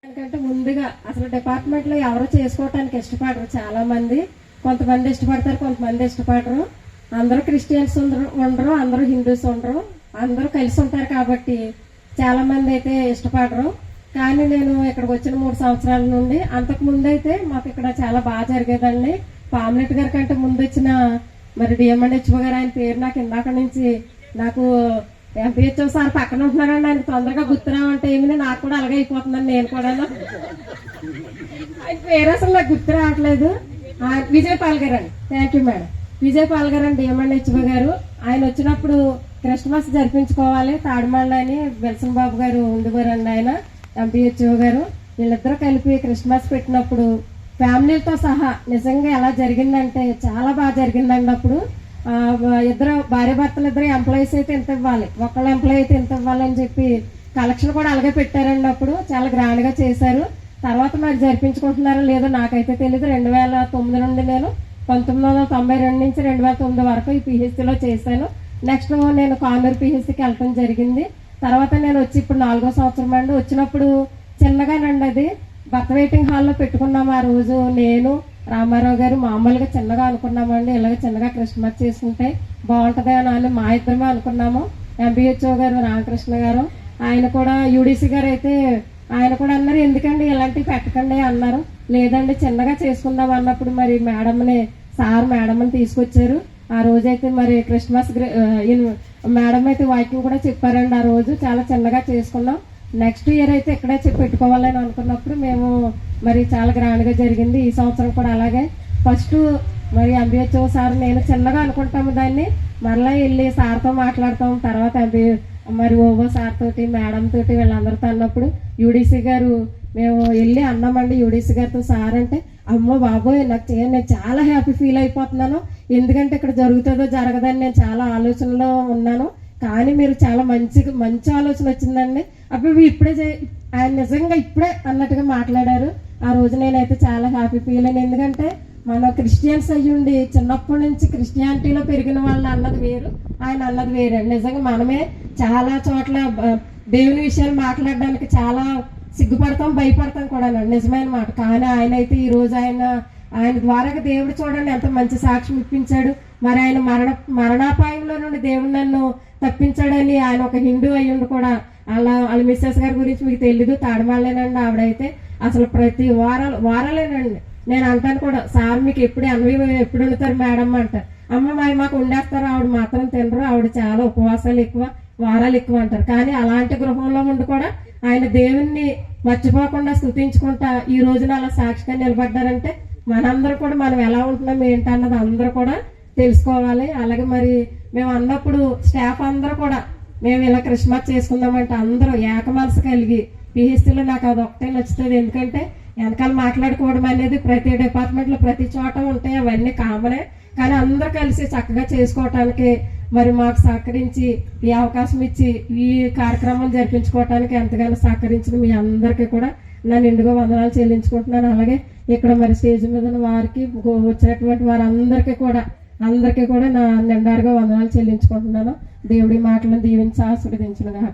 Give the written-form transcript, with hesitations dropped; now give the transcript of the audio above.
దానికంటే ముందుగా అసలు డిపార్ట్మెంట్ లో ఎవరు చేసుకోవటానికి ఇష్టపడరు. చాలా మంది, కొంతమంది ఇష్టపడతారు, కొంతమంది ఇష్టపడరు. అందరూ క్రిస్టియన్స్ ఉండరు, అందరూ హిందూస్ ఉండరు, అందరూ కలిసి ఉంటారు. కాబట్టి చాలా మంది అయితే ఇష్టపడరు. కానీ నేను ఇక్కడికి వచ్చిన 3 సంవత్సరాల నుండి, అంతకు ముందు అయితే మాకు ఇక్కడ చాలా బాగా జరిగేదండి. పామ్లెట్ గారి కంటే ముందు వచ్చిన మరి డిఎంఎన్హెచ్ఓ గారు, ఆయన పేరు నాకు ఇందాక నుంచి నాకు ఎంపీహెచ్ఓ సార్ పక్కన ఉంటున్నారండి, ఆయన తొందరగా గుర్తురావంటే ఏమి నాకు కూడా అలాగే అయిపోతుందండి. నేను కూడా ఆయన పేరు అసలు నాకు గుర్తు రావట్లేదు. విజయపాల్ గారు అండి. Thank you madam. విజయపాల్ గారు అండి డిఎంఎన్హెచ్ఓ గారు. ఆయన వచ్చినప్పుడు క్రిస్మస్ జరిపించుకోవాలి తాడిమాళ్ళ అని విల్సన్ బాబు గారు ఉండేవారండి. ఆయన ఎంపీహెచ్ఓ గారు వీళ్ళిద్దరూ కలిపి క్రిస్మస్ పెట్టినప్పుడు ఫ్యామిలీతో సహా నిజంగా ఎలా జరిగిందంటే చాలా బాగా జరిగిందండి. అప్పుడు ఇద్దరు భార్యాభర్తలు ఇద్దరు ఎంప్లాయీస్ అయితే ఇంత ఇవ్వాలి, ఒకళ్ళ ఎంప్లాయీ అయితే ఇంత ఇవ్వాలని చెప్పి కలెక్షన్ కూడా అలాగే పెట్టారండి. అప్పుడు చాలా గ్రాండ్ గా చేశారు. తర్వాత మరి జరిపించుకుంటున్నారో లేదో నాకైతే తెలియదు. 2009 నుండి నేను 1992 నుంచి 2009 వరకు ఈ పిహెచ్సిలో చేశాను. నెక్స్ట్ నేను కానూరు పిహెచ్సికి వెళ్ళటం జరిగింది. తర్వాత నేను వచ్చి ఇప్పుడు 4వ సంవత్సరం అండి. వచ్చినప్పుడు చిన్నగానండి, అది బర్త్ వెయిటింగ్ హాల్లో పెట్టుకున్నాము. ఆ రోజు నేను రామారావు గారు మామూలుగా చిన్నగా అనుకున్నామండి, ఇలాగ చిన్నగా క్రిస్మస్ చేసుకుంటే బాగుంటది అని మా ఇద్దరమే అనుకున్నాము. ఎంపీహెచ్ఓ గారు రామకృష్ణ గారు, ఆయన కూడా యూడీసీ గారు అయితే ఆయన కూడా అన్నారు, ఎందుకండి ఇలాంటివి పెట్టకండి అన్నారు. లేదండి చిన్నగా చేసుకుందాం అన్నప్పుడు మరి మేడంని తీసుకొచ్చారు. ఆ రోజైతే మరి క్రిస్మస్ మేడం అయితే వాకింగ్ కూడా చెప్పారండి. ఆ రోజు చాలా చిన్నగా చేసుకున్నాం. నెక్స్ట్ ఇయర్ అయితే ఇక్కడే పెట్టుకోవాలని అనుకున్నప్పుడు మేము మరి చాలా గ్రాండ్ గా జరిగింది. ఈ సంవత్సరం కూడా అలాగే ఫస్ట్ మరి ఎంపీహెచ్ఓ సార్ నేను చిన్నగా అనుకుంటాము దాన్ని, మరలా వెళ్ళి సార్తో మాట్లాడతాం. తర్వాత మరి ఓవో సార్ తోటి మేడం తోటి వీళ్ళందరితో అన్నప్పుడు యూడీసీ గారు మేము వెళ్ళి అన్నామండి యూడీసీ గారితో. సార్ అంటే అమ్మో బాబోయ్ నేను చాలా హ్యాపీ ఫీల్ అయిపోతున్నాను, ఎందుకంటే ఇక్కడ జరుగుతుందో జరగదని నేను చాలా ఆలోచనలో ఉన్నాను. కానీ మీరు చాలా మంచి ఆలోచన వచ్చిందండి. అప్పుడు ఇప్పుడే ఆయన నిజంగా ఇప్పుడే అన్నట్టుగా మాట్లాడారు. ఆ రోజు నేనైతే చాలా హ్యాపీ ఫీల్ అయ్యాను. ఎందుకంటే మన క్రిస్టియన్స్ అయ్యుండి చిన్నప్పటి నుంచి క్రిస్టియానిటీలో పెరిగిన వాళ్ళు అన్నది వేరు, ఆయన అన్నది వేరే. నిజంగా మనమే చాలా చోట్ల దేవుని విషయాలు మాట్లాడడానికి చాలా సిగ్గుపడతాం, భయపడతాం కూడా, నిజమైన మాట. కానీ ఆయన అయితే ఈ రోజు ఆయన ద్వారా దేవుడు చూడండి ఎంత మంచి సాక్ష్యం ఇప్పించాడు. మరి ఆయన మరణాపాయంలో నుండి దేవుడు నన్ను తప్పించాడని, ఆయన ఒక హిందూ అయ్యుండి కూడా వాళ్ళ మిస్సెస్ గారి గురించి మీకు తెలీదు, తాడిమాళ్ళేనండి. ఆవిడైతే అసలు ప్రతి వారాలేనండి. నేను అంటాను కూడా, సార్ మీకు ఎప్పుడు ఎప్పుడు వండుతారు మేడం అంట. అమ్మ మాకు వండేస్తారు, ఆవిడ మాత్రం తినరు, ఆవిడ చాలా ఉపవాసాలు ఎక్కువ, వారాలు ఎక్కువ అంటారు. కానీ అలాంటి గృహంలో ఉండి కూడా ఆయన దేవుణ్ణి మర్చిపోకుండా స్తుతించుకుంటా ఈ రోజున అలా సాక్షిగా నిలబడ్డారంటే మనందరూ కూడా మనం ఎలా ఉంటున్నాం ఏంటన్నది అందరూ కూడా తెలుసుకోవాలి. అలాగే మరి మేము అన్నప్పుడు స్టాఫ్ అందరూ కూడా మేము ఇలా క్రిస్మస్ చేసుకుందామంటే అందరూ ఏక మనసు కలిగి పిహెచ్సిలో నాకు అది ఒకటే నచ్చుతుంది. ఎందుకంటే వెనకాల మాట్లాడుకోవడం అనేది ప్రతి డిపార్ట్మెంట్ లో ప్రతి చోట ఉంటాయి, అవన్నీ కామనే. కానీ అందరూ కలిసి చక్కగా చేసుకోవటానికి మరి మాకు సహకరించి ఈ అవకాశం ఇచ్చి ఈ కార్యక్రమం జరిపించుకోవటానికి ఎంతగానో సహకరించిన మీ అందరికీ కూడా నా నిండుగా వందనాలు చెల్లించుకుంటున్నాను. అలాగే ఇక్కడ మరి స్టేజ్ మీద వారికి వచ్చినటువంటి వారందరికీ కూడా నా నిండారుగా వందనాలు చెల్లించుకుంటున్నాను. దేవుడి మాటలను దీవించి ఆశీర్వదించును గాక.